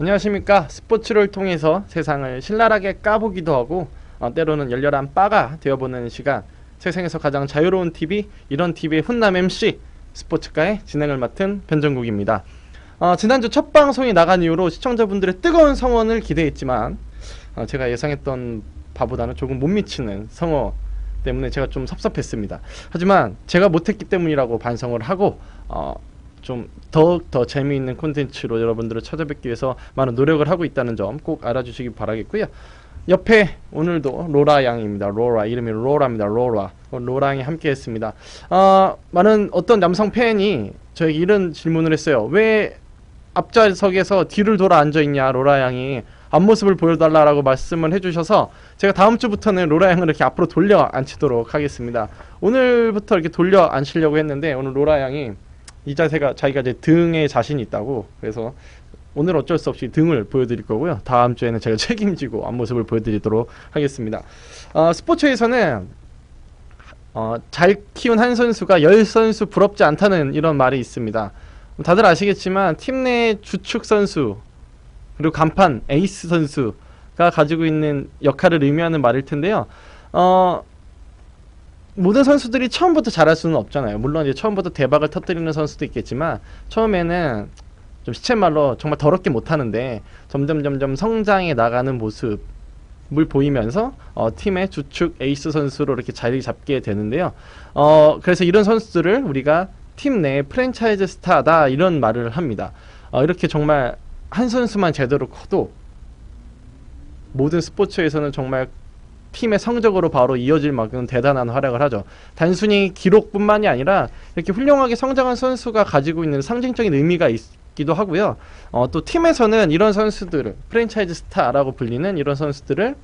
안녕하십니까. 스포츠를 통해서 세상을 신랄하게 까보기도 하고 때로는 열렬한 빠가 되어보는 시간, 세상에서 가장 자유로운 TV, 이런 TV의 훈남 MC 스포츠카의 진행을 맡은 변정국입니다. 지난주 첫 방송이 나간 이후로 시청자분들의 뜨거운 성원을 기대했지만 제가 예상했던 바보다는 조금 못 미치는 성원 때문에 제가 좀 섭섭했습니다. 하지만 제가 못했기 때문이라고 반성을 하고 좀 더욱 더 재미있는 콘텐츠로 여러분들을 찾아뵙기 위해서 많은 노력을 하고 있다는 점 꼭 알아주시기 바라겠고요. 옆에 오늘도 로라 양입니다. 로라, 이름이 로라입니다. 로라 양이 함께 했습니다. 많은 어떤 남성 팬이 저에게 이런 질문을 했어요. 왜 앞좌석에서 뒤를 돌아 앉아있냐, 로라 양이 앞모습을 보여달라고 말씀을 해주셔서 제가 다음 주부터는 로라 양을 이렇게 앞으로 돌려 앉히도록 하겠습니다. 오늘부터 이렇게 돌려 앉히려고 했는데 오늘 로라 양이 이 자세가 자기가 이제 등에 자신이 있다고, 그래서 오늘 어쩔 수 없이 등을 보여드릴 거고요. 다음 주에는 제가 책임지고 앞모습을 보여드리도록 하겠습니다. 스포츠에서는 잘 키운 한 선수가 10선수 부럽지 않다는 이런 말이 있습니다. 다들 아시겠지만 팀 내 주축 선수 그리고 간판 에이스 선수가 가지고 있는 역할을 의미하는 말일 텐데요. 모든 선수들이 처음부터 잘할 수는 없잖아요. 물론 이제 처음부터 대박을 터뜨리는 선수도 있겠지만 처음에는 좀 시쳇말로 정말 더럽게 못하는데 점점 성장해 나가는 모습을 보이면서 팀의 주축 에이스 선수로 이렇게 자리 잡게 되는데요. 그래서 이런 선수들을 우리가 팀 내 프랜차이즈 스타다 이런 말을 합니다. 이렇게 정말 한 선수만 제대로 커도 모든 스포츠에서는 정말 팀의 성적으로 바로 이어질 만큼 대단한 활약을 하죠. 단순히 기록뿐만이 아니라 이렇게 훌륭하게 성장한 선수가 가지고 있는 상징적인 의미가 있기도 하고요. 또 팀에서는 이런 선수들을 프랜차이즈 스타라고 불리는 이런 선수들을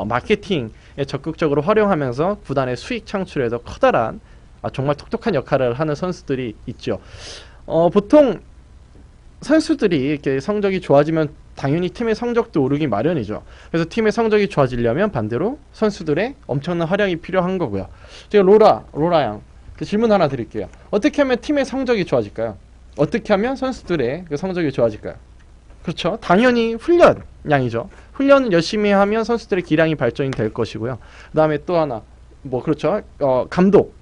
마케팅에 적극적으로 활용하면서 구단의 수익 창출에도 커다란 정말 톡톡한 역할을 하는 선수들이 있죠. 보통 선수들이 이렇게 성적이 좋아지면 당연히 팀의 성적도 오르기 마련이죠. 그래서 팀의 성적이 좋아지려면 반대로 선수들의 엄청난 활약이 필요한 거고요. 제가 로라 양 질문 하나 드릴게요. 어떻게 하면 팀의 성적이 좋아질까요? 어떻게 하면 선수들의 그 성적이 좋아질까요? 그렇죠. 당연히 훈련 양이죠. 훈련을 열심히 하면 선수들의 기량이 발전이 될 것이고요. 그 다음에 또 하나 그렇죠. 감독,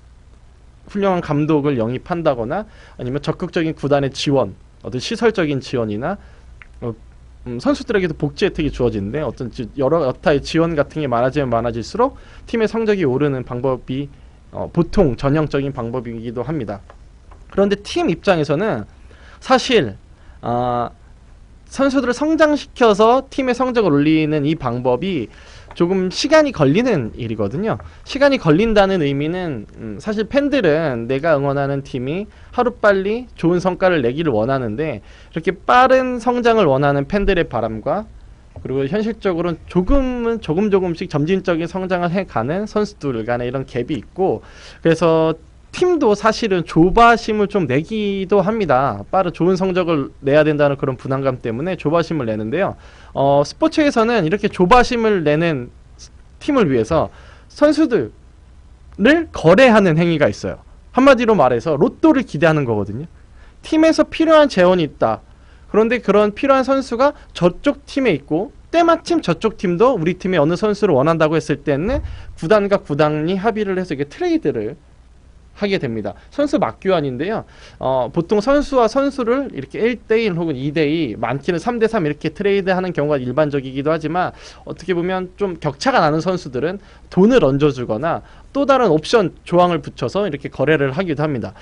훌륭한 감독을 영입한다거나 아니면 적극적인 구단의 지원, 어떤 시설적인 지원이나 선수들에게도 복지 혜택이 주어지는데 어떤 여러 여타의 지원 같은 게 많아지면 많아질수록 팀의 성적이 오르는 방법이 보통 전형적인 방법이기도 합니다. 그런데 팀 입장에서는 사실 선수들을 성장시켜서 팀의 성적을 올리는 이 방법이 조금 시간이 걸리는 일이거든요. 시간이 걸린다는 의미는 사실 팬들은 내가 응원하는 팀이 하루빨리 좋은 성과를 내기를 원하는데 이렇게 빠른 성장을 원하는 팬들의 바람과 그리고 현실적으로는 조금씩 점진적인 성장을 해가는 선수들 간의 이런 갭이 있고, 그래서 팀도 사실은 조바심을 좀 내기도 합니다. 빠른 좋은 성적을 내야 된다는 그런 부담감 때문에 조바심을 내는데요. 스포츠에서는 이렇게 조바심을 내는 팀을 위해서 선수들을 거래하는 행위가 있어요. 한마디로 말해서 로또를 기대하는 거거든요. 팀에서 필요한 재원이 있다. 그런데 그런 필요한 선수가 저쪽 팀에 있고 때마침 저쪽 팀도 우리 팀의 어느 선수를 원한다고 했을 때는 구단과 구단이 합의를 해서 이게 트레이드를 하게 됩니다. 선수 맞교환인데요. 보통 선수와 선수를 이렇게 1대1 혹은 2대2, 많게는 3대3 이렇게 트레이드하는 경우가 일반적이기도 하지만 어떻게 보면 좀 격차가 나는 선수들은 돈을 얹어주거나 또 다른 옵션 조항을 붙여서 이렇게 거래를 하기도 합니다.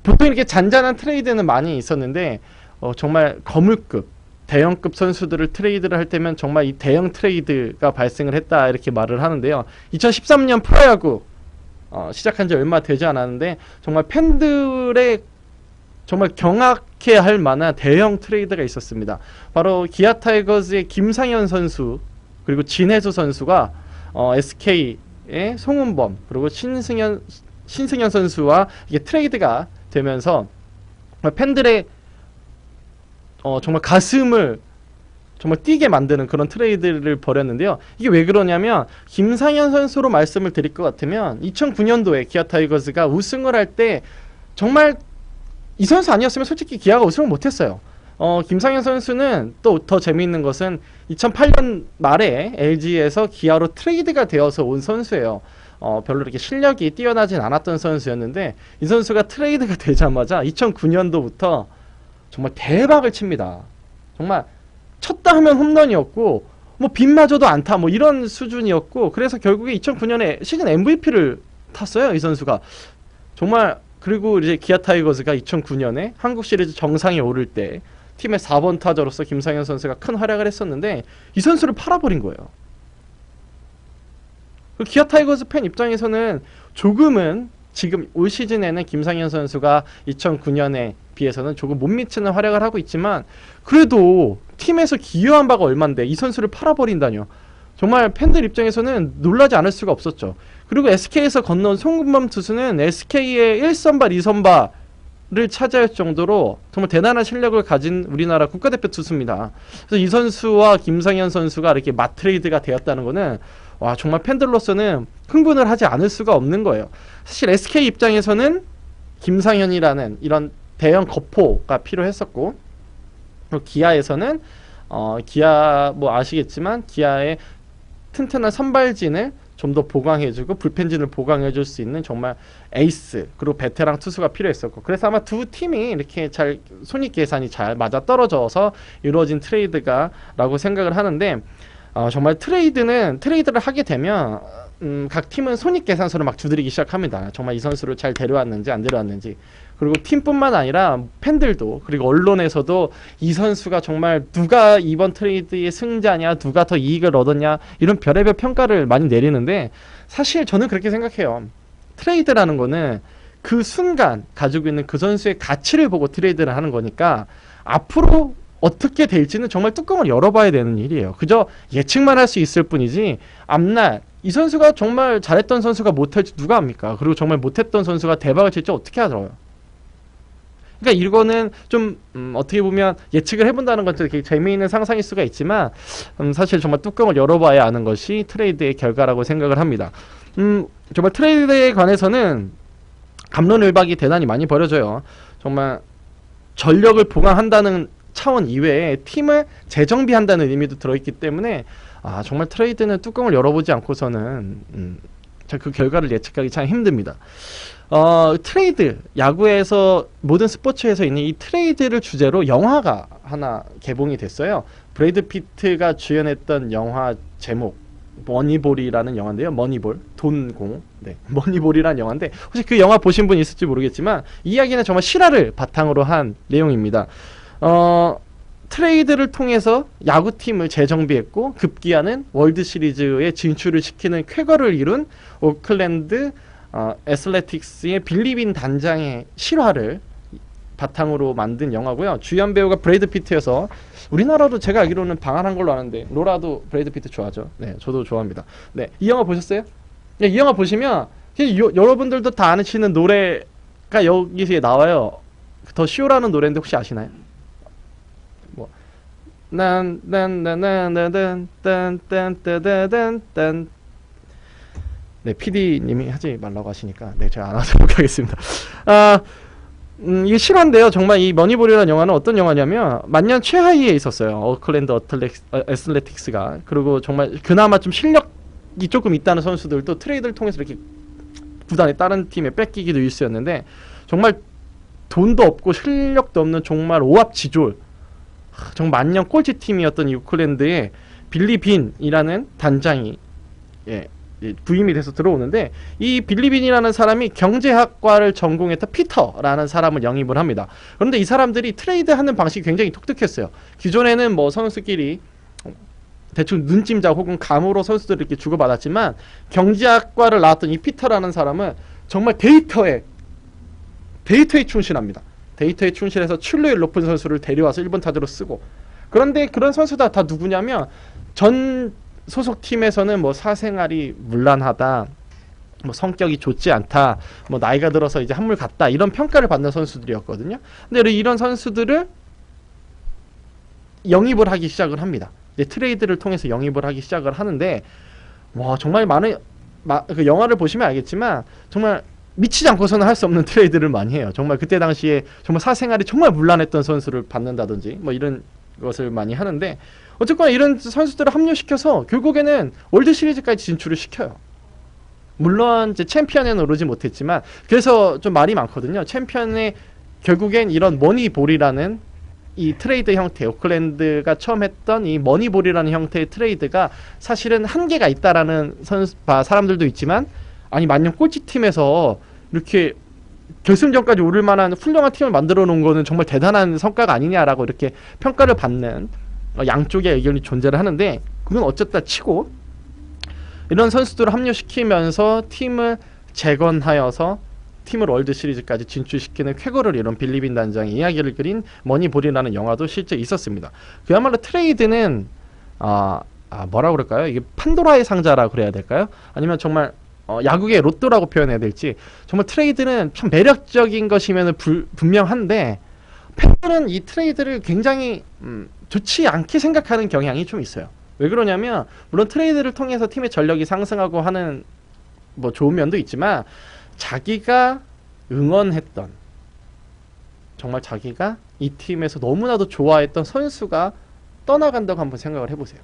보통 이렇게 잔잔한 트레이드는 많이 있었는데 정말 거물급 대형급 선수들을 트레이드를 할 때면 정말 이 대형 트레이드가 발생을 했다 이렇게 말을 하는데요. 2013년 프로야구 시작한 지 얼마 되지 않았는데 정말 팬들의 정말 경악해 할 만한 대형 트레이드가 있었습니다. 바로 기아 타이거즈의 김상현 선수 그리고 진해수 선수가 SK의 송은범 그리고 신승현 선수와 이게 트레이드가 되면서 팬들의 정말 가슴을 정말 뛰게 만드는 그런 트레이드를 벌였는데요. 이게 왜 그러냐면 김상현 선수로 말씀을 드릴 것 같으면 2009년도에 기아 타이거즈가 우승을 할 때 정말 이 선수 아니었으면 솔직히 기아가 우승을 못했어요. 김상현 선수는 또 더 재미있는 것은 2008년 말에 LG에서 기아로 트레이드가 되어서 온 선수예요. 별로 이렇게 실력이 뛰어나진 않았던 선수였는데 이 선수가 트레이드가 되자마자 2009년도부터 정말 대박을 칩니다. 정말 쳤다 하면 홈런이었고 뭐 빗마저도 안타 뭐 이런 수준이었고 그래서 결국에 2009년에 시즌 MVP를 탔어요. 이 선수가 정말. 그리고 이제 기아 타이거즈가 2009년에 한국 시리즈 정상에 오를 때 팀의 4번 타자로서 김상현 선수가 큰 활약을 했었는데 이 선수를 팔아버린 거예요. 기아 타이거즈 팬 입장에서는 조금은 지금 올 시즌에는 김상현 선수가 2009년에 비해서는 조금 못 미치는 활약을 하고 있지만 그래도 팀에서 기여한 바가 얼만데 이 선수를 팔아버린다뇨. 정말 팬들 입장에서는 놀라지 않을 수가 없었죠. 그리고 SK에서 건너온 송금범 투수는 SK의 1선발, 2선발을 차지할 정도로 정말 대단한 실력을 가진 우리나라 국가대표 투수입니다. 그래서 이 선수와 김상현 선수가 이렇게 맞트레이드가 되었다는 거는 와 정말 팬들로서는 흥분을 하지 않을 수가 없는 거예요. 사실 SK 입장에서는 김상현이라는 이런 대형 거포가 필요했었고 그리고 기아에서는 기아 뭐 아시겠지만 기아의 튼튼한 선발진을 좀 더 보강해주고 불펜진을 보강해줄 수 있는 정말 에이스 그리고 베테랑 투수가 필요했었고 그래서 아마 두 팀이 이렇게 잘 손익 계산이 잘 맞아 떨어져서 이루어진 트레이드가 라고 생각을 하는데 정말 트레이드를 하게 되면 각 팀은 손익 계산서를 막 두드리기 시작합니다. 정말 이 선수를 잘 데려왔는지 안 데려왔는지 그리고 팀뿐만 아니라 팬들도 그리고 언론에서도 이 선수가 정말 누가 이번 트레이드의 승자냐 누가 더 이익을 얻었냐 이런 별의별 평가를 많이 내리는데 사실 저는 그렇게 생각해요. 트레이드라는 거는 그 순간 가지고 있는 그 선수의 가치를 보고 트레이드를 하는 거니까 앞으로 어떻게 될지는 정말 뚜껑을 열어봐야 되는 일이에요. 그저 예측만 할 수 있을 뿐이지 앞날 이 선수가 정말 잘했던 선수가 못할지 누가 압니까? 그리고 정말 못했던 선수가 대박을 칠지 어떻게 알아요? 그러니까 이거는 좀 어떻게 보면 예측을 해본다는 건 되게 재미있는 상상일 수가 있지만 사실 정말 뚜껑을 열어봐야 아는 것이 트레이드의 결과라고 생각을 합니다. 정말 트레이드에 관해서는 갑론을박이 대단히 많이 벌어져요. 정말 전력을 보강한다는 차원 이외에 팀을 재정비한다는 의미도 들어있기 때문에 정말 트레이드는 뚜껑을 열어보지 않고서는 그 결과를 예측하기 참 힘듭니다. 트레이드, 야구에서 모든 스포츠에서 있는 이 트레이드를 주제로 영화가 하나 개봉이 됐어요. 브래드 피트가 주연했던 영화 제목 머니볼이라는 영화인데요. 머니볼, 돈공. 네, 머니볼이라는 영화인데 혹시 그 영화 보신 분 있을지 모르겠지만 이야기는 정말 실화를 바탕으로 한 내용입니다. 트레이드를 통해서 야구팀을 재정비했고 급기야는 월드시리즈에 진출을 시키는 쾌거를 이룬 오클랜드 애슬레틱스의 빌리빈 단장의 실화를 바탕으로 만든 영화고요. 주연 배우가 브래드 피트여서 우리나라도 제가 알기로는 방한한 걸로 아는데 로라도 브래드 피트 좋아하죠. 네, 저도 좋아합니다. 네, 이 영화 보셨어요? 네, 이 영화 보시면 여러분들도 다 아시는 노래가 여기서 나와요. 더 쇼라는 노래인데 혹시 아시나요? 뭐 딴딴딴딴딴딴딴딴딴 네, PD님이 하지 말라고 하시니까 네, 제가 안 하도록 하겠습니다. 이게 실화인데요. 정말 이 머니볼이라는 영화는 어떤 영화냐면 만년 최하위에 있었어요. 오클랜드 애슬레틱스가. 그리고 정말 그나마 좀 실력이 조금 있다는 선수들도 트레이드를 통해서 이렇게 구단의 다른 팀에 뺏기기도 일쑤였는데 정말 돈도 없고 실력도 없는 정말 오합지졸 정말 만년 꼴찌 팀이었던 이 오클랜드에 빌리 빈이라는 단장이 부임이 돼서 들어오는데 이 빌리 빈이라는 사람이 경제학과를 전공했던 피터라는 사람을 영입을 합니다. 그런데 이 사람들이 트레이드하는 방식이 굉장히 독특했어요. 기존에는 뭐 선수끼리 대충 눈찜자 혹은 감으로 선수들을 이렇게 주고받았지만 경제학과를 나왔던 이 피터라는 사람은 정말 데이터에 충실합니다. 데이터에 충실해서 출루율 높은 선수를 데려와서 1번 타자로 쓰고 그런데 그런 선수들 다 누구냐면 전 소속팀에서는 뭐 사생활이 문란하다, 뭐 성격이 좋지 않다, 뭐 나이가 들어서 이제 한물 갔다 이런 평가를 받는 선수들이었거든요. 근데 이런 선수들을 영입을 하기 시작을 합니다. 트레이드를 통해서 영입을 하기 시작을 하는데 와 정말 많은 그 영화를 보시면 알겠지만 정말 미치지 않고서는 할 수 없는 트레이드를 많이 해요. 정말 그때 당시에 정말 사생활이 정말 문란했던 선수를 받는다든지 뭐 이런 것을 많이 하는데, 어쨌거나 이런 선수들을 합류시켜서 결국에는 월드 시리즈까지 진출을 시켜요. 물론 이제 챔피언에는 오르지 못했지만, 그래서 좀 말이 많거든요. 챔피언에 결국엔 이런 머니볼이라는 이 트레이드 형태, 오클랜드가 처음 했던 이 머니볼이라는 형태의 트레이드가 사실은 한계가 있다라는 사람들도 있지만, 아니 만년 꼴찌팀에서 이렇게 결승전까지 오를 만한 훌륭한 팀을 만들어 놓은 거는 정말 대단한 성과가 아니냐라고 이렇게 평가를 받는 양쪽의 의견이 존재를 하는데, 그건 어쨌다 치고 이런 선수들을 합류시키면서 팀을 재건하여서 팀을 월드 시리즈까지 진출시키는 쾌거를 이룬 빌리빈 단장의 이야기를 그린 머니볼이라는 영화도 실제 있었습니다. 그야말로 트레이드는 뭐라 그럴까요? 이게 판도라의 상자라고 그래야 될까요? 아니면 정말 야구의 로또라고 표현해야 될지, 정말 트레이드는 참 매력적인 것이면 분명한데, 팬들은 이 트레이드를 굉장히 좋지 않게 생각하는 경향이 좀 있어요. 왜 그러냐면, 물론 트레이드를 통해서 팀의 전력이 상승하고 하는 뭐 좋은 면도 있지만, 자기가 응원했던, 정말 자기가 이 팀에서 너무나도 좋아했던 선수가 떠나간다고 한번 생각을 해보세요.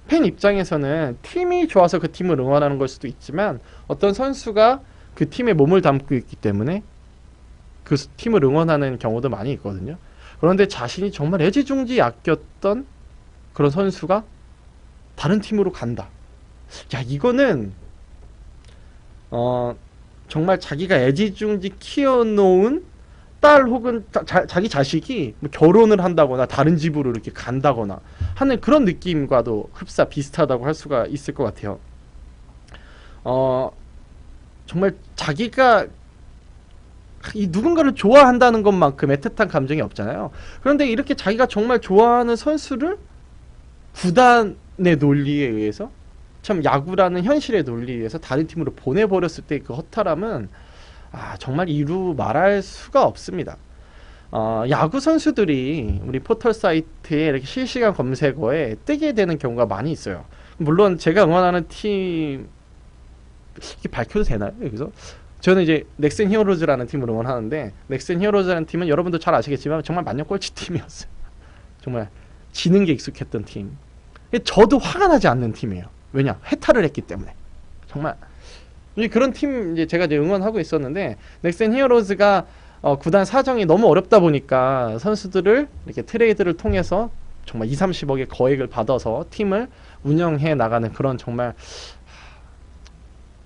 팬 입장에서는 팀이 좋아서 그 팀을 응원하는 걸 수도 있지만, 어떤 선수가 그 팀에 몸을 담고 있기 때문에 그 팀을 응원하는 경우도 많이 있거든요. 그런데 자신이 정말 애지중지 아꼈던 그런 선수가 다른 팀으로 간다. 야, 이거는 정말 자기가 애지중지 키워놓은 딸 혹은 자기 자식이 뭐 결혼을 한다거나 다른 집으로 이렇게 간다거나 하는 그런 느낌과도 흡사 비슷하다고 할 수가 있을 것 같아요. 정말 자기가 이 누군가를 좋아한다는 것만큼 애틋한 감정이 없잖아요. 그런데 이렇게 자기가 정말 좋아하는 선수를 구단의 논리에 의해서, 참 야구라는 현실의 논리에 의해서 다른 팀으로 보내버렸을 때 그 허탈함은 정말 이루 말할 수가 없습니다. 야구 선수들이 우리 포털 사이트에 이렇게 실시간 검색어에 뜨게 되는 경우가 많이 있어요. 물론 제가 응원하는 팀, 이게 밝혀도 되나요? 여기서 저는 이제 넥센 히어로즈라는 팀을 응원하는데, 넥센 히어로즈라는 팀은 여러분도 잘 아시겠지만 정말 만년 꼴찌 팀이었어요. 정말 지는 게 익숙했던 팀. 저도 화가 나지 않는 팀이에요. 왜냐? 해탈을 했기 때문에. 정말 그런 팀 이제 제가 이제 응원하고 있었는데, 넥센 히어로즈가 구단 사정이 너무 어렵다 보니까 선수들을 이렇게 트레이드를 통해서 정말 2~30억의 거액을 받아서 팀을 운영해 나가는 그런 정말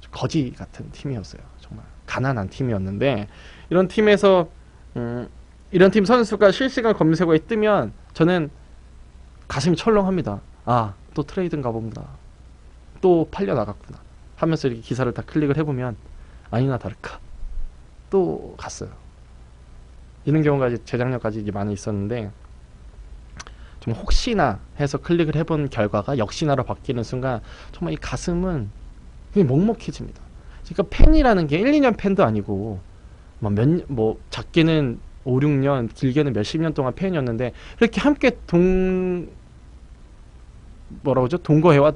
거지 같은 팀이었어요. 정말 가난한 팀이었는데, 이런 팀에서 이런 팀 선수가 실시간 검색어에 뜨면 저는 가슴이 철렁합니다. 또 트레이드인가 봅니다. 또 팔려 나갔구나 하면서 이렇게 기사를 다 클릭을 해보면 아니나 다를까 또 갔어요. 이런 경우가 이제 재작년까지 이제 많이 있었는데, 좀 혹시나 해서 클릭을 해본 결과가 역시나로 바뀌는 순간 정말 이 가슴은 그냥 먹먹해집니다. 그러니까 팬이라는 게 1~2년 팬도 아니고 뭐 작게는 5~6년, 길게는 몇십 년 동안 팬이었는데, 이렇게 함께 동거해와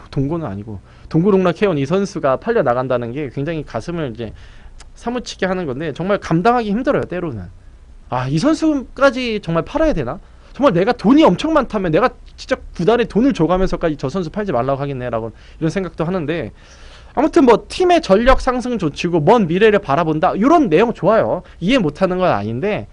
동거는 아니고 동고동락해온 이 선수가 팔려 나간다는 게 굉장히 가슴을 이제 사무치게 하는 건데, 정말 감당하기 힘들어요. 때로는 이 선수까지 정말 팔아야 되나? 정말 내가 돈이 엄청 많다면 내가 진짜 구단에 돈을 줘가면서까지 저 선수 팔지 말라고 하겠네라고 이런 생각도 하는데, 아무튼 뭐 팀의 전력 상승 조치고 먼 미래를 바라본다, 이런 내용 좋아요. 이해 못하는 건 아닌데,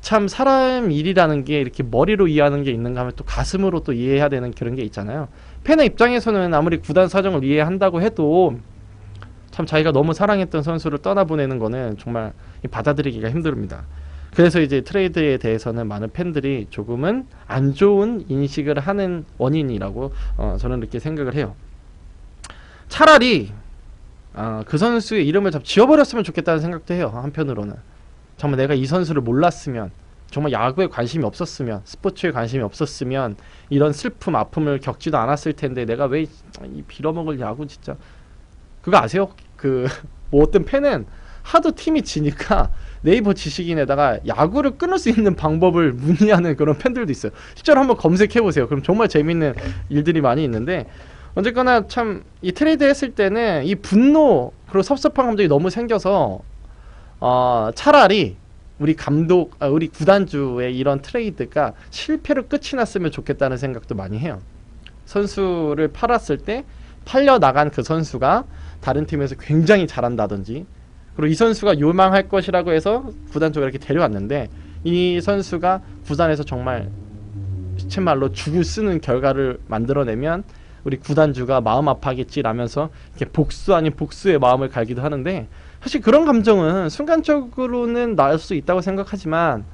참 사람 일이라는 게 이렇게 머리로 이해하는 게 있는가 하면 또 가슴으로 또 이해해야 되는 그런 게 있잖아요. 팬의 입장에서는 아무리 구단 사정을 이해한다고 해도 참 자기가 너무 사랑했던 선수를 떠나보내는 거는 정말 받아들이기가 힘듭니다. 그래서 이제 트레이드에 대해서는 많은 팬들이 조금은 안 좋은 인식을 하는 원인이라고 저는 이렇게 생각을 해요. 차라리 그 선수의 이름을 좀 지워버렸으면 좋겠다는 생각도 해요. 한편으로는 정말 내가 이 선수를 몰랐으면, 정말 야구에 관심이 없었으면, 스포츠에 관심이 없었으면 이런 슬픔, 아픔을 겪지도 않았을 텐데, 내가 왜 이 빌어먹을 야구 진짜. 그거 아세요? 뭐 어떤 팬은 하도 팀이 지니까 네이버 지식인에다가 야구를 끊을 수 있는 방법을 문의하는 그런 팬들도 있어요. 실제로 한번 검색해보세요. 그럼 정말 재밌는 일들이 많이 있는데, 어쨌거나 참 이 트레이드 했을 때는 이 분노 그리고 섭섭한 감정이 너무 생겨서 차라리 우리 우리 구단주의 이런 트레이드가 실패로 끝이 났으면 좋겠다는 생각도 많이 해요. 선수를 팔았을 때 팔려 나간 그 선수가 다른 팀에서 굉장히 잘한다든지, 그리고 이 선수가 요망할 것이라고 해서 구단 쪽에 이렇게 데려왔는데 이 선수가 구단에서 정말 시체말로 죽을 쓰는 결과를 만들어내면 우리 구단주가 마음 아파하겠지라면서 이렇게 복수 아닌 복수의 마음을 갈기도 하는데, 사실 그런 감정은 순간적으로는 나을 수 있다고 생각하지만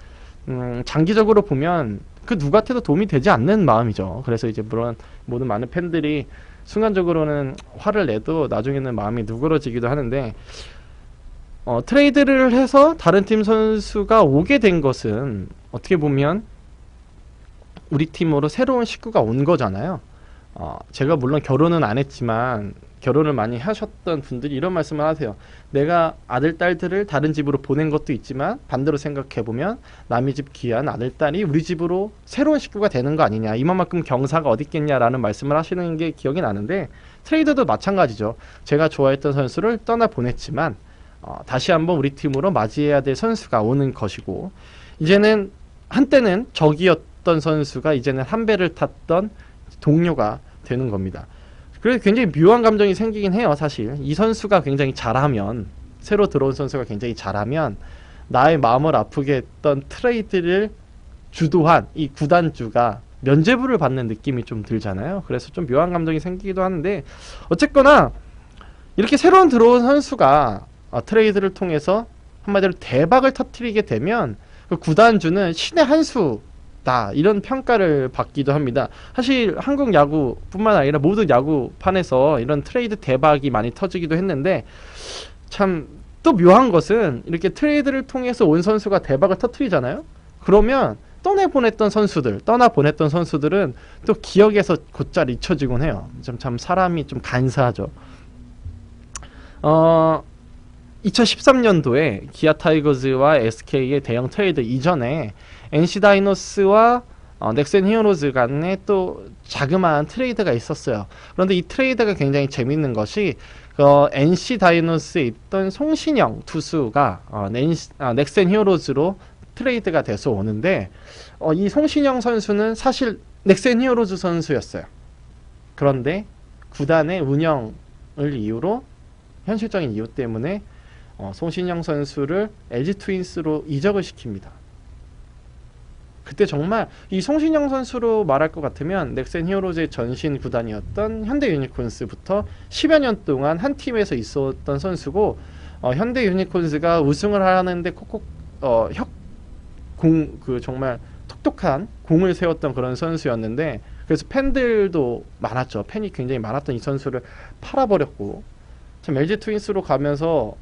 장기적으로 보면 그 누구한테도 도움이 되지 않는 마음이죠. 그래서 이제 물론 모든 많은 팬들이 순간적으로는 화를 내도 나중에는 마음이 누그러지기도 하는데, 트레이드를 해서 다른 팀 선수가 오게 된 것은 어떻게 보면 우리 팀으로 새로운 식구가 온 거잖아요. 제가 물론 결혼은 안 했지만 결혼을 많이 하셨던 분들이 이런 말씀을 하세요. 내가 아들, 딸들을 다른 집으로 보낸 것도 있지만 반대로 생각해보면 남의 집 귀한 아들, 딸이 우리 집으로 새로운 식구가 되는 거 아니냐, 이만큼 경사가 어디 있겠냐라는 말씀을 하시는 게 기억이 나는데, 트레이드도 마찬가지죠. 제가 좋아했던 선수를 떠나보냈지만 다시 한번 우리 팀으로 맞이해야 될 선수가 오는 것이고, 이제는 한때는 적이었던 선수가 이제는 한 배를 탔던 동료가 되는 겁니다. 그래서 굉장히 묘한 감정이 생기긴 해요. 사실 이 선수가 굉장히 잘하면, 새로 들어온 선수가 굉장히 잘하면 나의 마음을 아프게 했던 트레이드를 주도한 이 구단주가 면죄부를 받는 느낌이 좀 들잖아요. 그래서 좀 묘한 감정이 생기기도 하는데, 어쨌거나 이렇게 새로운 들어온 선수가 트레이드를 통해서 한마디로 대박을 터뜨리게 되면 그 구단주는 신의 한 수다, 이런 평가를 받기도 합니다. 사실 한국 야구뿐만 아니라 모든 야구판에서 이런 트레이드 대박이 많이 터지기도 했는데, 참 또 묘한 것은 이렇게 트레이드를 통해서 온 선수가 대박을 터뜨리잖아요. 그러면 떠나보냈던 선수들은 또 기억에서 곧잘 잊혀지곤 해요. 참 사람이 좀 간사하죠. 2013년도에 기아 타이거즈와 SK의 대형 트레이드 이전에 NC 다이노스와 넥센 히어로즈 간에 또 자그마한 트레이드가 있었어요. 그런데 이 트레이드가 굉장히 재밌는 것이 NC 다이노스에 있던 송신영 투수가 넥센 히어로즈로 트레이드가 돼서 오는데, 이 송신영 선수는 사실 넥센 히어로즈 선수였어요. 그런데 구단의 운영을 이유로, 현실적인 이유 때문에 송신영 선수를 LG 트윈스로 이적을 시킵니다. 그때 정말 이 송신영 선수로 말할 것 같으면 넥센 히어로즈의 전신 구단이었던 현대 유니콘스부터 10여 년 동안 한 팀에서 있었던 선수고, 현대 유니콘스가 우승을 하는데 콕콕 정말 톡톡한 공을 세웠던 그런 선수였는데, 그래서 팬들도 많았죠. 팬이 굉장히 많았던 이 선수를 팔아버렸고, 참 LG 트윈스로 가면서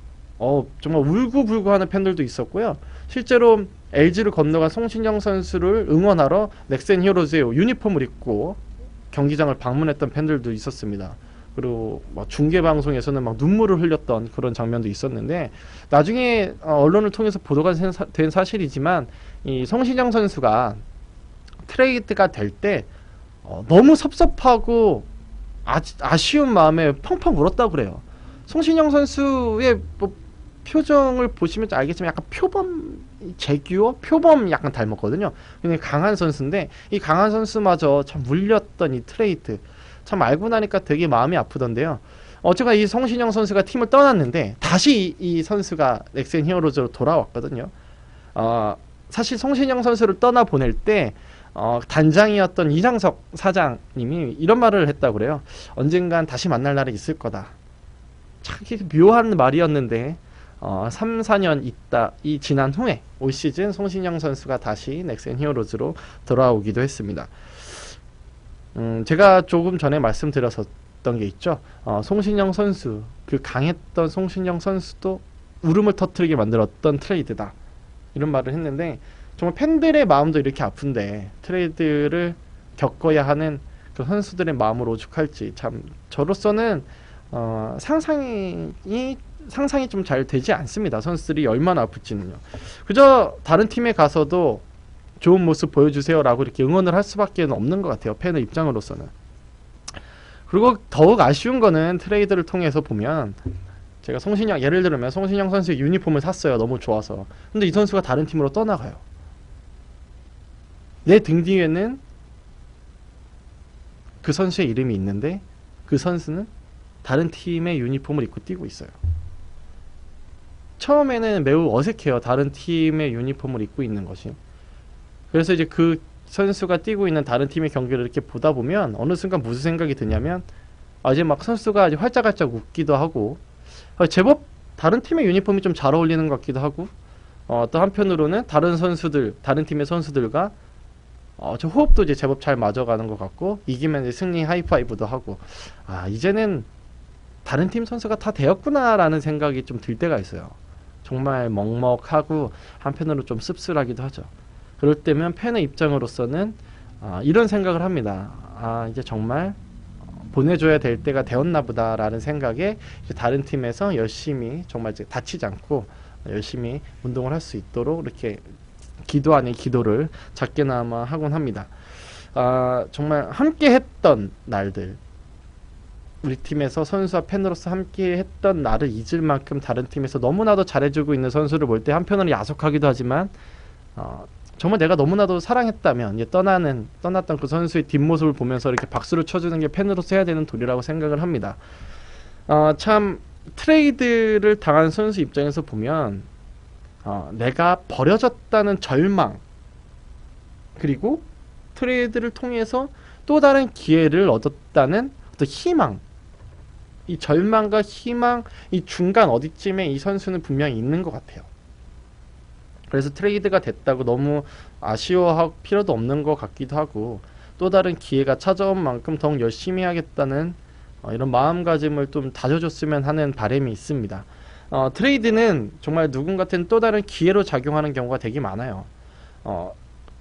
정말 울고불고하는 팬들도 있었고요. 실제로 LG를 건너간 송신영 선수를 응원하러 넥센 히어로즈의 유니폼을 입고 경기장을 방문했던 팬들도 있었습니다. 그리고 중계방송에서는 막 눈물을 흘렸던 그런 장면도 있었는데, 나중에 언론을 통해서 보도가 된 사실이지만 이 송신영 선수가 트레이드가 될 때 너무 섭섭하고 아쉬운 마음에 펑펑 울었다고 그래요. 송신영 선수의 표정을 보시면 알겠지만 약간 표범 약간 닮았거든요. 굉장히 강한 선수인데, 이 강한 선수마저 참 물렸던 이 트레이드, 참 알고 나니까 되게 마음이 아프던데요. 어쨌거나 이 송신영 선수가 팀을 떠났는데 다시 이 선수가 넥센 히어로즈로 돌아왔거든요. 사실 송신영 선수를 떠나보낼 때 단장이었던 이장석 사장님이 이런 말을 했다고 그래요. 언젠간 다시 만날 날이 있을 거다. 참 묘한 말이었는데 3, 4년 있다, 이 지난 후에 올 시즌 송신영 선수가 다시 넥센 히어로즈로 돌아오기도 했습니다. 제가 조금 전에 말씀드렸었던 게 있죠. 송신영 선수, 그 강했던 송신영 선수도 울음을 터뜨리게 만들었던 트레이드다, 이런 말을 했는데, 정말 팬들의 마음도 이렇게 아픈데 트레이드를 겪어야 하는 그 선수들의 마음을 오죽할지, 참 저로서는 상상이 좀 잘 되지 않습니다. 선수들이 얼마나 아플지는요. 그저 다른 팀에 가서도 좋은 모습 보여주세요 라고 이렇게 응원을 할 수밖에 없는 것 같아요. 팬의 입장으로서는. 그리고 더욱 아쉬운 거는 트레이드를 통해서 보면 제가 송신영 예를 들면 송신영 선수의 유니폼을 샀어요. 너무 좋아서. 근데 이 선수가 다른 팀으로 떠나가요. 내 등 뒤에는 그 선수의 이름이 있는데 그 선수는 다른 팀의 유니폼을 입고 뛰고 있어요. 처음에는 매우 어색해요. 다른 팀의 유니폼을 입고 있는 것이. 그래서 이제 그 선수가 뛰고 있는 다른 팀의 경기를 이렇게 보다 보면 어느 순간 무슨 생각이 드냐면 이제 막 선수가 이제 활짝활짝 웃기도 하고 제법 다른 팀의 유니폼이 좀 잘 어울리는 것 같기도 하고 또 한편으로는 다른 선수들, 다른 팀의 선수들과 저 호흡도 이제 제법 잘 맞아가는 것 같고 이기면 이제 승리 하이파이브도 하고 이제는 다른 팀 선수가 다 되었구나라는 생각이 좀 들 때가 있어요. 정말 먹먹하고 한편으로 좀 씁쓸하기도 하죠. 그럴 때면 팬의 입장으로서는 이런 생각을 합니다. 이제 정말 보내줘야 될 때가 되었나 보다라는 생각에 이제 다른 팀에서 열심히 정말 이제 다치지 않고 열심히 운동을 할 수 있도록 이렇게 기도 아닌 기도를 작게나마 하곤 합니다. 정말 함께 했던 날들, 우리 팀에서 선수와 팬으로서 함께 했던 날을 잊을 만큼 다른 팀에서 너무나도 잘해주고 있는 선수를 볼 때 한편으로 야속하기도 하지만 정말 내가 너무나도 사랑했다면 이제 떠났던 그 선수의 뒷모습을 보면서 이렇게 박수를 쳐주는 게 팬으로서 해야 되는 도리라고 생각을 합니다. 참 트레이드를 당한 선수 입장에서 보면 내가 버려졌다는 절망, 그리고 트레이드를 통해서 또 다른 기회를 얻었다는 어떤 희망, 이 절망과 희망, 이 중간 어디쯤에 이 선수는 분명히 있는 것 같아요. 그래서 트레이드가 됐다고 너무 아쉬워할 필요도 없는 것 같기도 하고 또 다른 기회가 찾아온 만큼 더욱 열심히 하겠다는 이런 마음가짐을 좀 다져줬으면 하는 바람이 있습니다. 트레이드는 정말 누군가한테는 또 다른 기회로 작용하는 경우가 되게 많아요.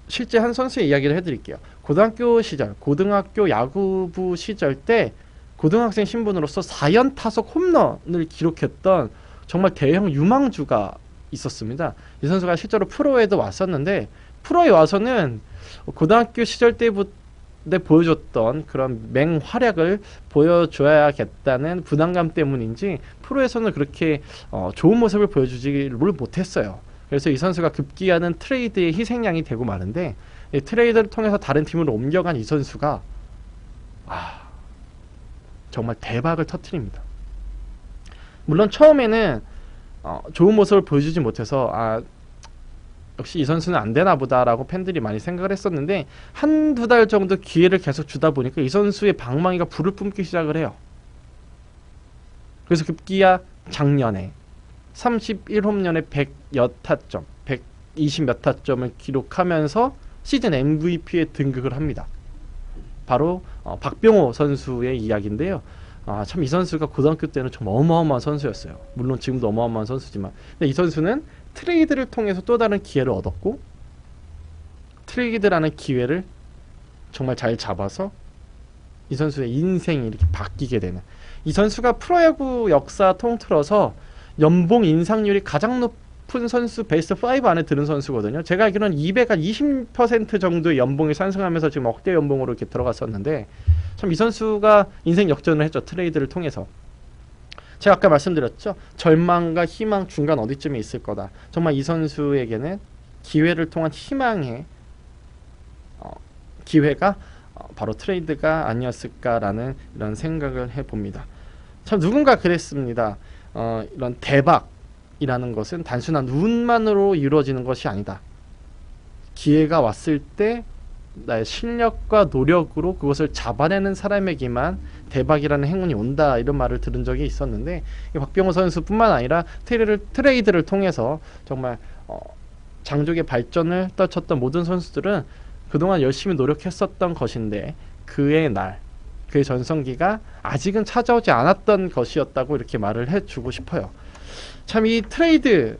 실제 한 선수의 이야기를 해드릴게요. 고등학교 시절, 고등학교 야구부 시절 때 고등학생 신분으로서 4연타석 홈런을 기록했던 정말 대형 유망주가 있었습니다. 이 선수가 실제로 프로에도 왔었는데 프로에 와서는 고등학교 시절 때부터 보여줬던 그런 맹활약을 보여줘야겠다는 부담감 때문인지 프로에서는 그렇게 좋은 모습을 보여주지를 못했어요. 그래서 이 선수가 급기야는 트레이드의 희생양이 되고 마는데 트레이드를 통해서 다른 팀으로 옮겨간 이 선수가 정말 대박을 터뜨립니다. 물론 처음에는 좋은 모습을 보여주지 못해서 역시 이 선수는 안 되나 보다라고 팬들이 많이 생각을 했었는데 한두 달 정도 기회를 계속 주다 보니까 이 선수의 방망이가 불을 뿜기 시작을 해요. 그래서 급기야 작년에 31홈런에 100여 타점, 120몇 타점을 기록하면서 시즌 MVP에 등극을 합니다. 바로 박병호 선수의 이야기인데요. 참 이 선수가 고등학교 때는 좀 어마어마한 선수였어요. 물론 지금도 어마어마한 선수지만 근데 이 선수는 트레이드를 통해서 또 다른 기회를 얻었고 트레이드라는 기회를 정말 잘 잡아서 이 선수의 인생이 이렇게 바뀌게 되는, 이 선수가 프로야구 역사 통틀어서 연봉 인상률이 가장 높은 선수 베스트 5 안에 드는 선수거든요. 제가 알기로는 220% 정도의 연봉이 상승하면서 지금 억대 연봉으로 이렇게 들어갔었는데 참 이 선수가 인생 역전을 했죠. 트레이드를 통해서. 제가 아까 말씀드렸죠. 절망과 희망 중간 어디쯤에 있을 거다. 정말 이 선수에게는 기회를 통한 희망의 기회가 바로 트레이드가 아니었을까라는 이런 생각을 해봅니다. 참 누군가 그랬습니다. 이런 대박이라는 것은 단순한 운만으로 이루어지는 것이 아니다. 기회가 왔을 때 나의 실력과 노력으로 그것을 잡아내는 사람에게만 대박이라는 행운이 온다, 이런 말을 들은 적이 있었는데 박병호 선수뿐만 아니라 트레이드를 통해서 정말 장족의 발전을 떨쳤던 모든 선수들은 그동안 열심히 노력했었던 것인데 그의 날, 그의 전성기가 아직은 찾아오지 않았던 것이었다고 이렇게 말을 해주고 싶어요. 참 이 트레이드는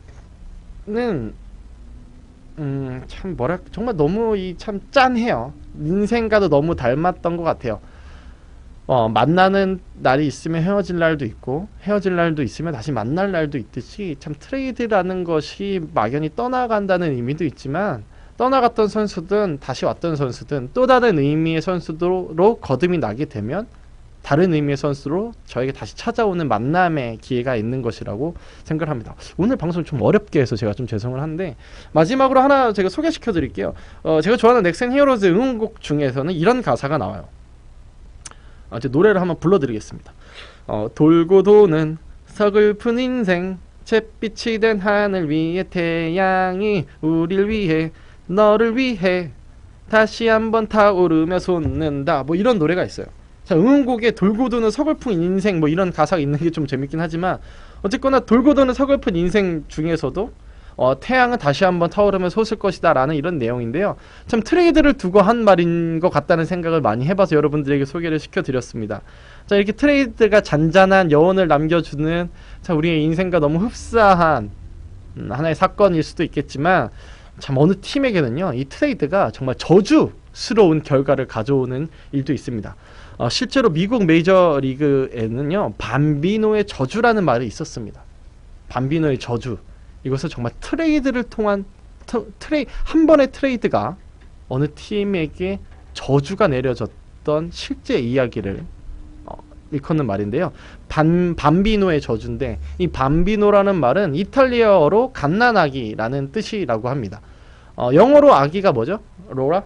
참 정말 너무 참 짠해요. 인생과도 너무 닮았던 것 같아요. 만나는 날이 있으면 헤어질 날도 있고 헤어질 날도 있으면 다시 만날 날도 있듯이 참 트레이드라는 것이 막연히 떠나간다는 의미도 있지만 떠나갔던 선수든 다시 왔던 선수든 또 다른 의미의 선수로 거듭이 나게 되면 다른 의미의 선수로 저에게 다시 찾아오는 만남의 기회가 있는 것이라고 생각을 합니다. 오늘 방송 좀 어렵게 해서 제가 좀 죄송을 한데, 마지막으로 하나 제가 소개시켜 드릴게요. 제가 좋아하는 넥센 히어로즈 응원곡 중에서는 이런 가사가 나와요. 이제 노래를 한번 불러드리겠습니다. 돌고 도는 서글픈 인생, 잿빛이 된 하늘 위에 태양이 우릴 위해, 너를 위해 다시 한번 타오르며 솟는다. 뭐 이런 노래가 있어요. 자, 응원곡에 돌고 도는 서글픈 인생 뭐 이런 가사가 있는 게 좀 재밌긴 하지만, 어쨌거나 돌고 도는 서글픈 인생 중에서도 태양은 다시 한번 타오르며 솟을 것이다 라는 이런 내용인데요. 참 트레이드를 두고 한 말인 것 같다는 생각을 많이 해봐서 여러분들에게 소개를 시켜드렸습니다. 자, 이렇게 트레이드가 잔잔한 여운을 남겨주는, 자, 우리의 인생과 너무 흡사한 하나의 사건일 수도 있겠지만, 참 어느 팀에게는요 이 트레이드가 정말 저주스러운 결과를 가져오는 일도 있습니다. 실제로 미국 메이저리그에는요 밤비노의 저주라는 말이 있었습니다. 밤비노의 저주, 이것은 정말 트레이드를 통한 한 번의 트레이드가 어느 팀에게 저주가 내려졌던 실제 이야기를 일컫는 말인데요. 밤비노의 저주인데, 이 밤비노라는 말은 이탈리아어로 갓난아기라는 뜻이라고 합니다. 영어로 아기가 뭐죠? 로라?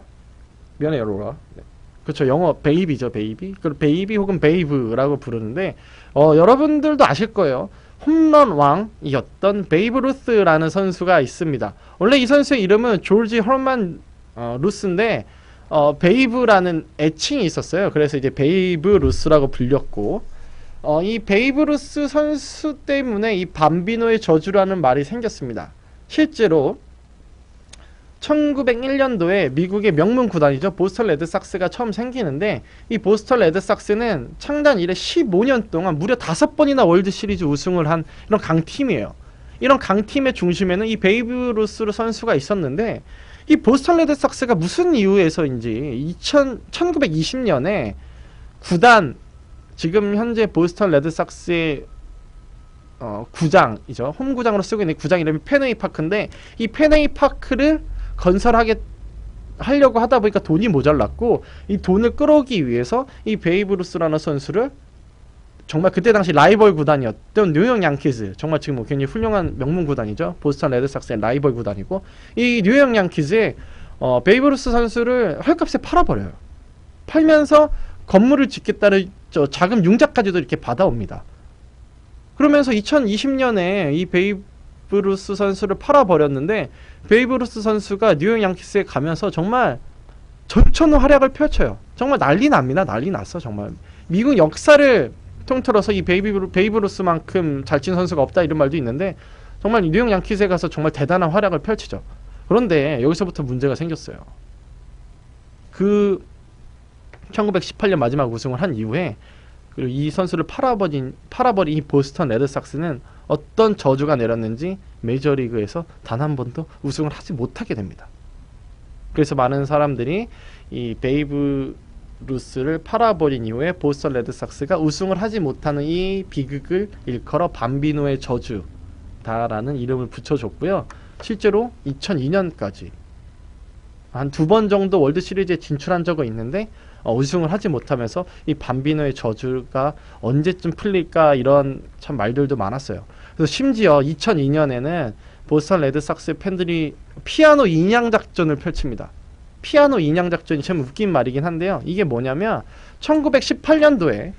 미안해요, 로라. 네. 그렇죠. 영어 베이비죠, 베이비. 그리고 베이비 혹은 베이브라고 부르는데, 여러분들도 아실 거예요. 홈런 왕이었던 베이브 루스라는 선수가 있습니다. 원래 이 선수의 이름은 조지 헐만 루스인데, 베이브라는 애칭이 있었어요. 그래서 이제 베이브 루스라고 불렸고, 이 베이브 루스 선수 때문에 이 밤비노의 저주라는 말이 생겼습니다. 실제로 1901년도에 미국의 명문 구단이죠. 보스턴 레드삭스가 처음 생기는데, 이 보스턴 레드삭스는 창단 이래 15년 동안 무려 5번이나 월드시리즈 우승을 한 이런 강팀이에요. 이런 강팀의 중심에는 이 베이브 루스 선수가 있었는데, 이 보스턴 레드삭스가 무슨 이유에서인지 1920년에 구단, 지금 현재 보스턴 레드삭스의 구장이죠. 홈구장으로 쓰고 있는 구장 이름이 펜웨이 파크인데, 이 펜웨이 파크를 하려고 하다 보니까 돈이 모자랐고, 이 돈을 끌어오기 위해서 이 베이브 루스라는 선수를, 정말 그때 당시 라이벌 구단이었던 뉴욕 양키즈, 정말 지금 뭐 굉장히 훌륭한 명문 구단이죠. 보스턴 레드삭스의 라이벌 구단이고, 이 뉴욕 양키즈에 베이브 루스 선수를 헐값에 팔아버려요. 팔면서 건물을 짓겠다는 자금 융자까지도 이렇게 받아옵니다. 그러면서 2020년에 이 베이브 루스 선수를 팔아버렸는데, 베이브 루스 선수가 뉴욕 양키스에 가면서 정말 전천후 활약을 펼쳐요. 정말 난리 납니다. 난리 났어. 정말 미국 역사를 통틀어서 이 베이브 루스만큼 잘 친 선수가 없다 이런 말도 있는데, 정말 뉴욕 양키스에 가서 정말 대단한 활약을 펼치죠. 그런데 여기서부터 문제가 생겼어요. 그 1918년 마지막 우승을 한 이후에, 그리고 이 선수를 팔아버린 이 보스턴 레드삭스는 어떤 저주가 내렸는지 메이저리그에서 단 한 번도 우승을 하지 못하게 됩니다. 그래서 많은 사람들이 이 베이브 루스를 팔아버린 이후에 보스턴 레드삭스가 우승을 하지 못하는 이 비극을 일컬어 밤비노의 저주다라는 이름을 붙여줬고요. 실제로 2002년까지 한 2번 정도 월드시리즈에 진출한 적은 있는데, 우승을 하지 못하면서 이 밤비노의 저주가 언제쯤 풀릴까 이런 참 말들도 많았어요. 그래서 심지어 2002년에는 보스턴 레드삭스 팬들이 피아노 인양 작전을 펼칩니다. 피아노 인양 작전이 참 웃긴 말이긴 한데요. 이게 뭐냐면 1918년도에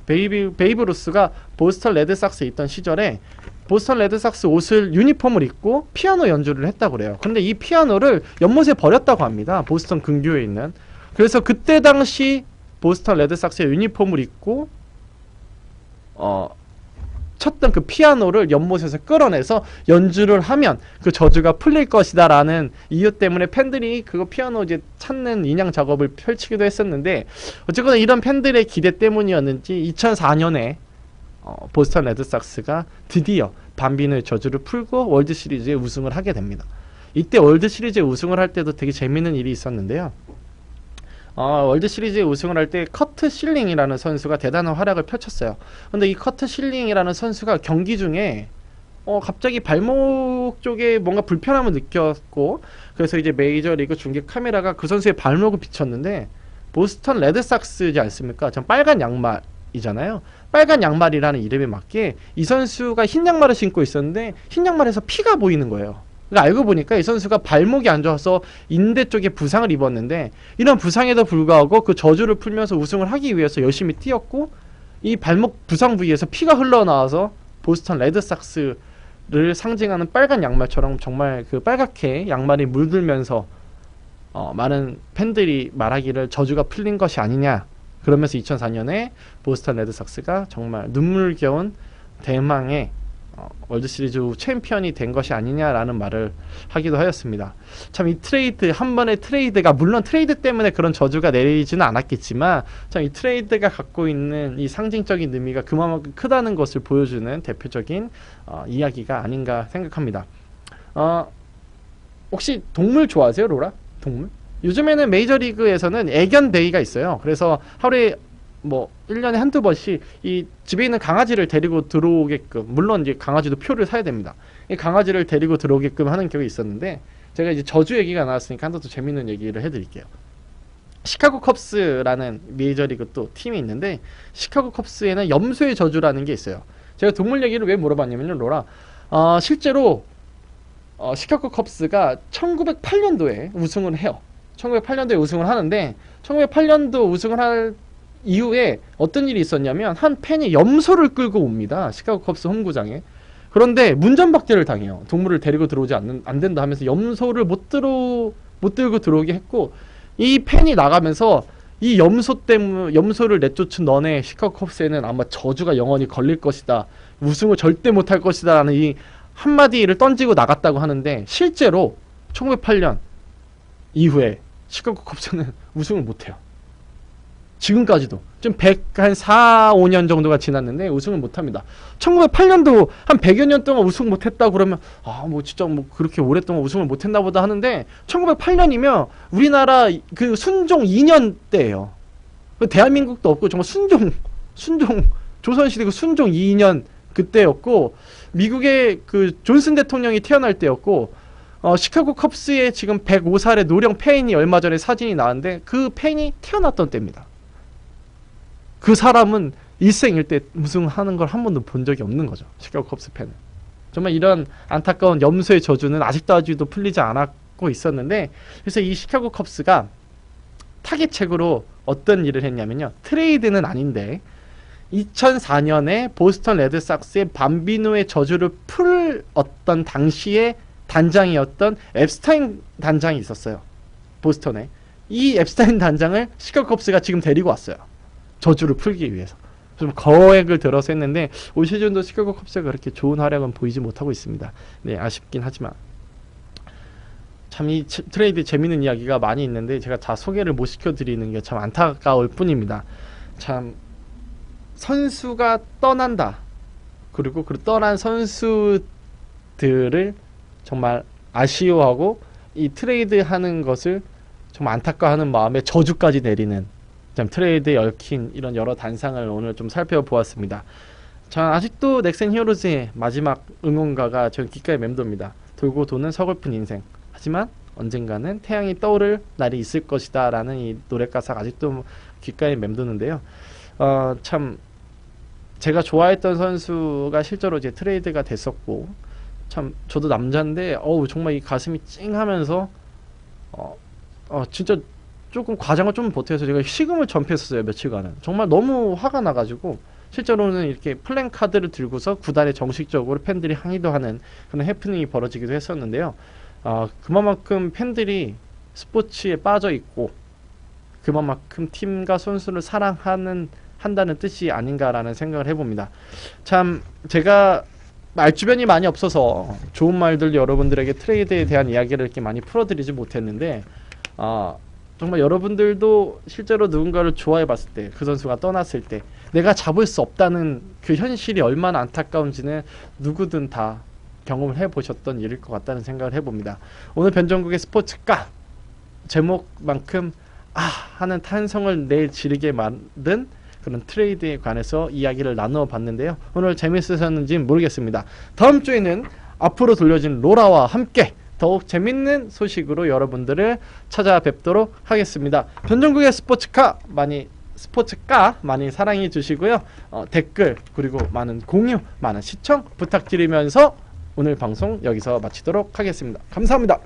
베이브 루스가 보스턴 레드삭스에 있던 시절에 보스턴 레드삭스 옷을 유니폼을 입고 피아노 연주를 했다고 그래요. 근데 이 피아노를 연못에 버렸다고 합니다. 보스턴 근교에 있는. 그래서 그때 당시 보스턴 레드삭스의 유니폼을 입고 쳤던 그 피아노를 연못에서 끌어내서 연주를 하면 그 저주가 풀릴 것이다 라는 이유 때문에 팬들이 그거 피아노 이제 찾는 인양 작업을 펼치기도 했었는데, 어쨌거나 이런 팬들의 기대 때문이었는지 2004년에 보스턴 레드삭스가 드디어 밤비노의 저주를 풀고 월드시리즈에 우승을 하게 됩니다. 이때 월드시리즈에 우승을 할 때도 되게 재밌는 일이 있었는데요. 월드시리즈에 우승을 할 때 커트 실링이라는 선수가 대단한 활약을 펼쳤어요. 근데 이 커트 실링이라는 선수가 경기 중에 갑자기 발목 쪽에 뭔가 불편함을 느꼈고, 그래서 이제 메이저리그 중계 카메라가 그 선수의 발목을 비췄는데, 보스턴 레드삭스지 않습니까? 전 빨간 양말이잖아요. 빨간 양말이라는 이름에 맞게 이 선수가 흰 양말을 신고 있었는데 흰 양말에서 피가 보이는 거예요. 그러니까 알고 보니까 이 선수가 발목이 안 좋아서 인대 쪽에 부상을 입었는데, 이런 부상에도 불구하고 그 저주를 풀면서 우승을 하기 위해서 열심히 뛰었고, 이 발목 부상 부위에서 피가 흘러나와서 보스턴 레드삭스를 상징하는 빨간 양말처럼 정말 그 빨갛게 양말이 물들면서 많은 팬들이 말하기를 저주가 풀린 것이 아니냐, 그러면서 2004년에 보스턴 레드삭스가 정말 눈물겨운 대망의 월드시리즈 챔피언이 된 것이 아니냐라는 말을 하기도 하였습니다. 참 이 트레이드, 한 번의 트레이드가, 물론 트레이드 때문에 그런 저주가 내리지는 않았겠지만, 참 이 트레이드가 갖고 있는 이 상징적인 의미가 그만큼 크다는 것을 보여주는 대표적인 이야기가 아닌가 생각합니다. 혹시 동물 좋아하세요, 로라? 동물? 요즘에는 메이저리그에서는 애견 데이가 있어요. 그래서 하루에 뭐 1년에 한두 번씩 이 집에 있는 강아지를 데리고 들어오게끔, 물론 이제 강아지도 표를 사야 됩니다. 이 강아지를 데리고 들어오게끔 하는 격이 있었는데, 제가 이제 저주 얘기가 나왔으니까 한 번 더 재밌는 얘기를 해드릴게요. 시카고 컵스라는 메이저리그 또 팀이 있는데, 시카고 컵스에는 염소의 저주라는 게 있어요. 제가 동물 얘기를 왜 물어봤냐면요, 로라. 실제로 시카고 컵스가 1908년도에 우승을 해요. 1908년도에 우승을 하는데, 1908년도 우승을 할 이후에 어떤 일이 있었냐면, 한 팬이 염소를 끌고 옵니다. 시카고 컵스 홈구장에. 그런데 문전박대를 당해요. 동물을 데리고 들어오지 안 된다 하면서 염소를 못 들고 들어오게 했고, 이 팬이 나가면서 이 염소 때문에, 염소를 내쫓은 너네 시카고 컵스에는 아마 저주가 영원히 걸릴 것이다, 우승을 절대 못할 것이다 라는 이 한마디를 던지고 나갔다고 하는데, 실제로 1908년 이후에 시카고 컵스는 우승을 못해요. 지금까지도 좀 104, 5년 정도가 지났는데 우승을 못합니다. 1908년도 한 100여 년 동안 우승 못했다 그러면 뭐 진짜 뭐 그렇게 오랫동안 우승을 못했나 보다 하는데, 1908년이면 우리나라 그 순종 2년 때예요. 대한민국도 없고 정말 순종 조선시대 그 순종 2년 그때였고, 미국의 그 존슨 대통령이 태어날 때였고, 시카고 컵스의 지금 105살의 노령 팬이 얼마 전에 사진이 나왔는데, 그 팬이 태어났던 때입니다. 그 사람은 일생일 때 우승하는 걸 한 번도 본 적이 없는 거죠. 시카고 컵스 팬은. 정말 이런 안타까운 염소의 저주는 아직도 풀리지 않았고 있었는데, 그래서 이 시카고 컵스가 타깃책으로 어떤 일을 했냐면요, 트레이드는 아닌데 2004년에 보스턴 레드삭스의 밤비노의 저주를 풀었던 당시에 단장이었던 앱스타인 단장이 있었어요. 보스턴에. 이 앱스타인 단장을 시카고 컵스가 지금 데리고 왔어요. 저주를 풀기 위해서. 좀 거액을 들어서 했는데, 올 시즌도 시카고 컵스가 그렇게 좋은 활약은 보이지 못하고 있습니다. 네, 아쉽긴 하지만. 참 이 트레이드 재밌는 이야기가 많이 있는데 제가 다 소개를 못 시켜드리는 게 참 안타까울 뿐입니다. 참 선수가 떠난다. 그리고 그 떠난 선수들을 정말 아쉬워하고 이 트레이드 하는 것을 정말 안타까워하는 마음에 저주까지 내리는, 참 트레이드에 얽힌 이런 여러 단상을 오늘 좀 살펴보았습니다. 자, 아직도 넥센 히어로즈의 마지막 응원가가 전 귓가에 맴돕니다. 돌고 도는 서글픈 인생. 하지만 언젠가는 태양이 떠오를 날이 있을 것이다 라는 이 노래 가사가 아직도 귓가에 맴도는데요. 참 제가 좋아했던 선수가 실제로 이제 트레이드가 됐었고, 참 저도 남자인데 정말 이 가슴이 찡하면서 진짜 조금 과장을 좀 보태서 제가 식음을 전폐했었어요. 며칠간은 정말 너무 화가 나가지고, 실제로는 이렇게 플랜카드를 들고서 구단에 정식적으로 팬들이 항의도 하는 그런 해프닝이 벌어지기도 했었는데요. 그만큼 팬들이 스포츠에 빠져 있고, 그만큼 팀과 선수를 한다는 뜻이 아닌가라는 생각을 해봅니다. 참 제가 말주변이 많이 없어서 좋은 말들 여러분들에게 트레이드에 대한 이야기를 이렇게 많이 풀어드리지 못했는데, 정말 여러분들도 실제로 누군가를 좋아해 봤을 때, 그 선수가 떠났을 때 내가 잡을 수 없다는 그 현실이 얼마나 안타까운지는 누구든 다 경험을 해보셨던 일일 것 같다는 생각을 해봅니다. 오늘 변정국의 스포츠가 제목만큼 하는 탄성을 내지르게 만든 그런 트레이드에 관해서 이야기를 나누어 봤는데요. 오늘 재밌으셨는지 모르겠습니다. 다음 주에는 앞으로 돌려진 로라와 함께 더욱 재밌는 소식으로 여러분들을 찾아뵙도록 하겠습니다. 변종국의 스포츠카 많이 사랑해 주시고요. 댓글 그리고 많은 공유, 많은 시청 부탁드리면서 오늘 방송 여기서 마치도록 하겠습니다. 감사합니다.